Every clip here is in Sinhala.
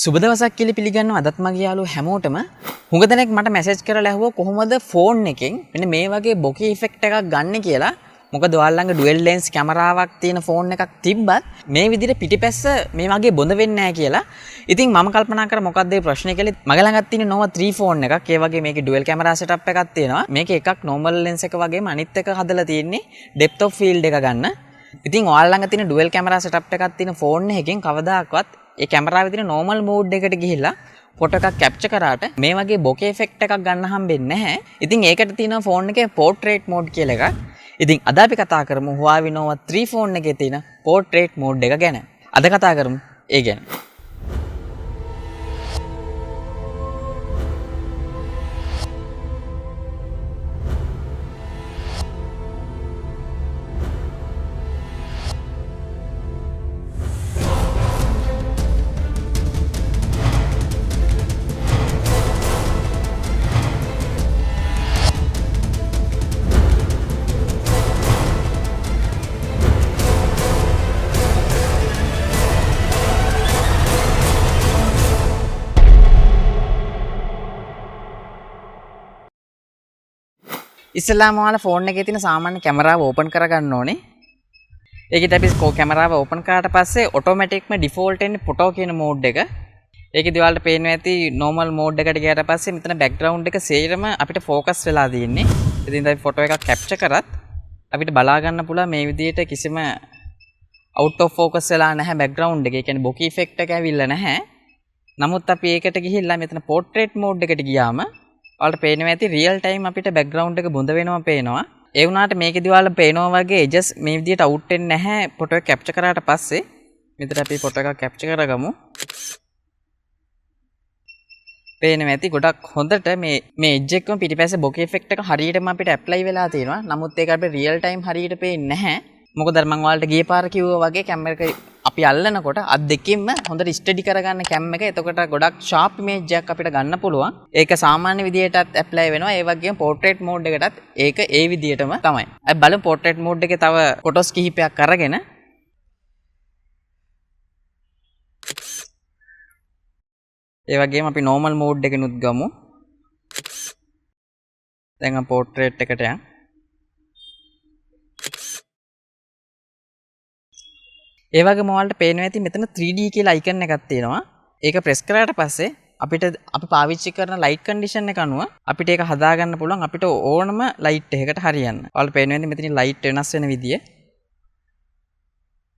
සුබ දවසක් කියලා පිළිගන්නවා අදත් මගේ යාළුවෝ හැමෝටම. හුඟ දෙනෙක් මට මැසේජ් කරලා ඇහුවා කොහොමද ෆෝන් එකෙන් මෙන්න මේ වගේ බොකේ ඉෆෙක්ට් එකක් ගන්න කියලා. මොකද ඔයාලා ළඟ ඩුවල් ලෙන්ස් කැමරාවක් තියෙන ෆෝන් එකක් තිබ්බත් මේ විදිහට පිටිපැස්ස මේ වගේ බොඳ වෙන්නේ නැහැ කියලා. ඉතින් මම කල්පනා කරා මොකක්ද මේ ප්‍රශ්නේ කියලා. මගේ ළඟත් තියෙන Nova 3 ෆෝන් එකක්. ඒ වගේ මේකේ ඩුවල් කැමරා සෙටප් එකක් තියෙනවා. මේකේ එකක් normal lens එක වගේම අනිත් එක හදලා තියෙන්නේ depth of field එක ගන්න. ඉතින් ඔයාලා ළඟ තියෙන ඩුවල් කැමරා සෙටප් එකක් තියෙන ෆෝන් එකකින් කවදාකවත් ඒ කැමරාවේ තියෙන normal mode එකට ගිහිල්ලා ෆොටෝ එකක් කැප්චර් කරාට මේ වගේ bokeh effect එකක් ගන්න හම්බෙන්නේ නැහැ. ඉතින් ඒකට තියෙනවා ෆෝන් එකේ portrait mode කියලා එකක්. ඉතින් අද අපි කතා කරමු Huawei Nova 3 ෆෝන් එකේ තියෙන portrait mode එක ගැන. අද කතා කරමු ඒ ගැන. ඉස්සෙල්ලාම ඔයාලා ෆෝන් එකේ තියෙන සාමාන්‍ය කැමරාව ඕපන් කරගන්න ඕනේ. ඒකෙත් අපි කැමරාව ඕපන් කරාට පස්සේ ඔටෝමැටික්ම ඩිෆෝල්ට් එන්නේ ෆොටෝ කියන මෝඩ් එක. ඒකෙදි ඔයාලට පේනවා ඇති normal මෝඩ් එකට ගියාට පස්සේ මෙතන බෑග්ග්‍රවුන්ඩ් එක සේරම අපිට ෆෝකස් වෙලා තියෙන්නේ. ඉතින් අපි ෆොටෝ එකක් කැප්චර් කරත් අපිට බලා ගන්න පුළුවන් මේ විදිහට කිසිම out of focus වෙලා නැහැ බෑග්ග්‍රවුන්ඩ් එක. ඒ කියන්නේ bokeh effect එක ඇවිල්ලා නැහැ. නමුත් අපි ඒකට ගිහිල්ලා මෙතන portrait mode එකට ගියාම ඔයාලට පේනවා ඇති රියල් ටයිම් අපිට බෑග්ග්‍රවුන්ඩ් එක බොඳ වෙනවා පේනවා. ඒ වුණාට මේකෙදි ඔයාලා පේනවා වගේ එජස් මේ විදිහට අවුට් වෙන්නේ නැහැ ෆොටෝ එක කැප්චර් කරාට පස්සේ. මෙතන අපි ෆොටෝ එකක් කැප්චර් කරගමු. පේනවා ඇති ගොඩක් හොඳට මේ එජ් එකම පිටිපස්සේ bokeh effect එක හරියටම අපිට ඇප්ලයි වෙලා තියෙනවා. නමුත් ඒක අපිට රියල් ටයිම් හරියට පේන්නේ නැහැ. මොකද අර මම ඔයාලට ගිය පාර කිව්වා වගේ කැමරා එක අපි අල්ලනකොට අත් දෙකෙන්ම හොඳට ස්ටඩි කරගන්න කැම් එක. එතකොට ගොඩක් ෂාප් ඉමේජ් එකක් අපිට ගන්න පුළුවන්. ඒක සාමාන්‍ය විදියටත් ඇප්ලයි වෙනවා. ඒ වගේම පෝර්ට්‍රේට් මෝඩ් එකටත් ඒක ඒ විදියටම තමයි. අපි බලමු පෝර්ට්‍රේට් මෝඩ් එකේ තව ෆොටෝස් කිහිපයක් අරගෙන ඒ වගේම අපි normal mode එකෙනුත් ගමු. දැන් අපි පෝර්ට්‍රේට් එකට යන්. ඒ වගේම ඔයාලට පේනවා ඇති මෙතන 3D කියලා අයිකන් එකක් තියෙනවා. ඒක ප්‍රෙස් කරාට පස්සේ අපි පාවිච්චි කරන ලයිට් කන්ඩිෂන් එක අනුව අපිට ඒක හදා ගන්න පුළුවන් අපිට ඕනම ලයිට් එකකට හරියන්න. ඔයාලට පේනවා ඇති මෙතන ලයිට් වෙනස් වෙන විදිය.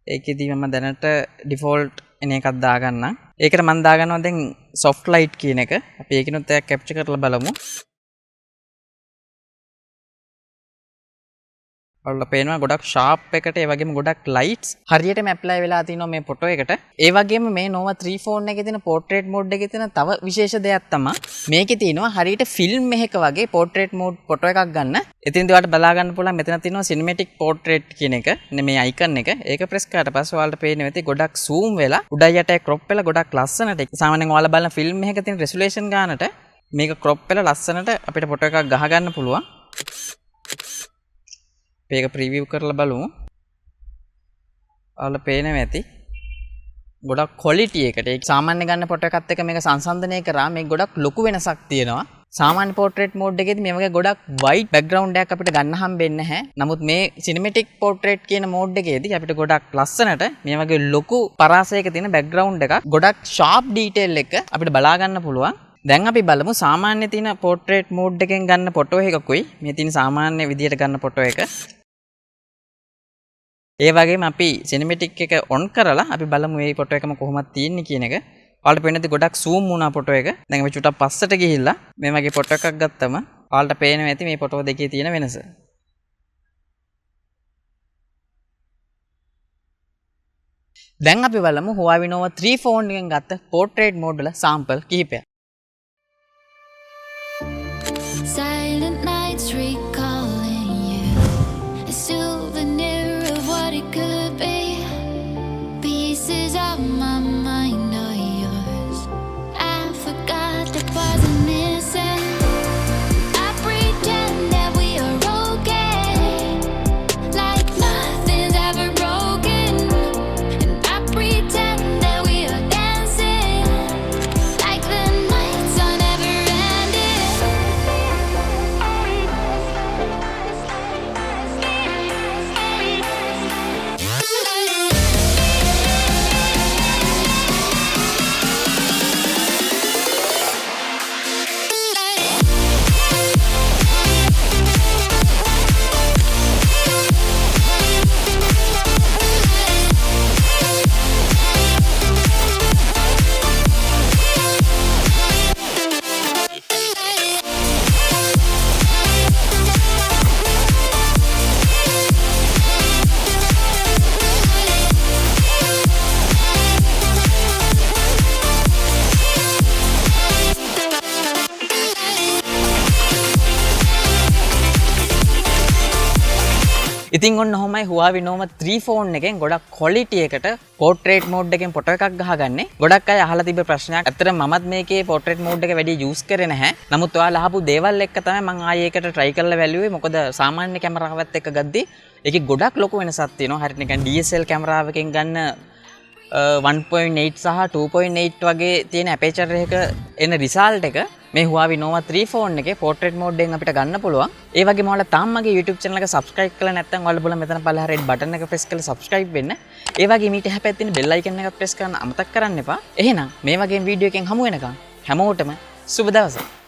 ඒකෙදි මම දැනට ඩිෆෝල්ට් එන එකක් දාගන්නම්. ඒකට මම දාගන්නවා දැන් soft light කියන එක. අපි ඒකිනුත් එකක් කැප්චර් කරලා බලමු. ඔයාලට පේනවා ගොඩක් ෂාප් එකට ඒ වගේම ගොඩක් ලයිට්ස් හරියටම ඇප්ලයි වෙලා තිනවා මේ ෆොටෝ එකට. ඒ වගේම මේ Nova 3 ෆෝන් එකේ තියෙන portrait mode එකේ තියෙන තව විශේෂ දෙයක් තමයි මේකේ තියෙනවා හරියට ෆිල්ම් එකක වගේ portrait mode ෆොටෝ එකක් ගන්න. ඉතින් ඔයාලට බලා ගන්න පුළුවන් මෙතන තියෙනවා cinematic portrait කියන එක. මේ අයිකන් එක. ඒක ප්‍රෙස් කරාට පස්සේ ඔයාලට පේනවා ඇති ගොඩක් zoom වෙලා උඩ යට crop වෙලා ගොඩක් ලස්සනට. සාමාන්‍යයෙන් ඔයාලා බලන ෆිල්ම් එකක තියෙන resolution ගන්නට මේක crop වෙලා ලස්සනට අපිට ෆොටෝ එකක් ගහ ගන්න පුළුවන්. මේක ප්‍රීවිව් කරලා බලමු. ඔයාලා පේනවා ඇති ගොඩක් ක්වොලිටි එකට. ඒක සාමාන්‍ය ගන්න ෆොටෝ එකත් එක්ක මේක සංසන්දනය කරා මේක ගොඩක් ලොකු වෙනසක් තියෙනවා. සාමාන්‍ය පෝර්ට්‍රේට් මෝඩ් එකේදී මේ වගේ ගොඩක් වයිට් බෑග්ග්‍රවුන්ඩ් එකක් අපිට ගන්න හම්බෙන්නේ නැහැ. නමුත් මේ සිනමැටික් පෝර්ට්‍රේට් කියන මෝඩ් එකේදී අපිට ගොඩක් ලස්සනට මේ වගේ ලොකු පරාසයක තියෙන බෑග්ග්‍රවුන්ඩ් එකක් ගොඩක් ෂාප් ඩීටේල් එක අපිට බලා ගන්න පුළුවන්. දැන් අපි බලමු සාමාන්‍ය තියෙන පෝර්ට්‍රේට් මෝඩ් එකෙන් ගන්න ෆොටෝ එකකුයි මේ තියෙන සාමාන්‍ය විදියට ගන්න ෆොටෝ එක. ඒ වගේම අපි සිනමැටික් එක ඔන් කරලා අපි බලමු මේ ෆොටෝ එකම කොහොමද තියෙන්නේ කියන එක. ඔයාලට පේන්නේ ගොඩක් zoom වුණා ෆොටෝ එක. දැන් අපි චුට්ටක් පස්සට ගිහිල්ලා මේ වගේ ෆොටෝ එකක් ගත්තම ඔයාලට පේනවා ඇති මේ ෆොටෝ දෙකේ තියෙන වෙනස. දැන් අපි බලමු Huawei Nova 3 ෆෝන් එකෙන් ගත්ත portrait mode වල sample කිහිපයක්. Silent nights recalling you, a souvenir of what it could be. Pieces of my mind are yours. I forgot the parts I'm missing. I pretend that we are okay, like nothing's ever broken. And I pretend that we are dancing ඉතින් ඔන්න ඔහොමයි Huawei Nova 3 ෆෝන් එකෙන් ගොඩක් quality එකට portrait mode එකෙන් ෆොටෝ එකක් ගහගන්නේ. ගොඩක් අය අහලා තිබ්බ ප්‍රශ්නයක්. ඇත්තටම මමත් මේකේ portrait mode එක වැඩි use කරේ නැහැ. නමුත් ඔයාලා අහපු දේවල් එක්ක තමයි මම ආයේ ඒකට try කරලා බැලුවේ. මොකද සාමාන්‍ය කැමරාවත් එක්ක ගද්දි ඒකේ ගොඩක් ලොකු වෙනසක් තියෙනවා. හරියට නිකන් DSL කැමරාවකින් ගන්න 1.8 සහ 2.8 වගේ තියෙන aperture එක එන result එක මේ Huawei Nova 3 ෆෝන් එකේ portrait mode එකෙන් අපිට ගන්න පුළුවන්. ඒ වගේම ඔයාලා තාම මගේ YouTube channel එක subscribe කරලා නැත්නම් ඔයාලා බලන්න මෙතන පල්ලෙහා red button එක press කරලා subscribe වෙන්න. ඒ වගේම ඊට එහා පැත්තේ තියෙන bell icon එක press කරන්න අමතක කරන්න එපා. එහෙනම් මේ වගේ වීඩියෝ එකෙන් හමු වෙනකම් හැමෝටම සුබ දවසක්.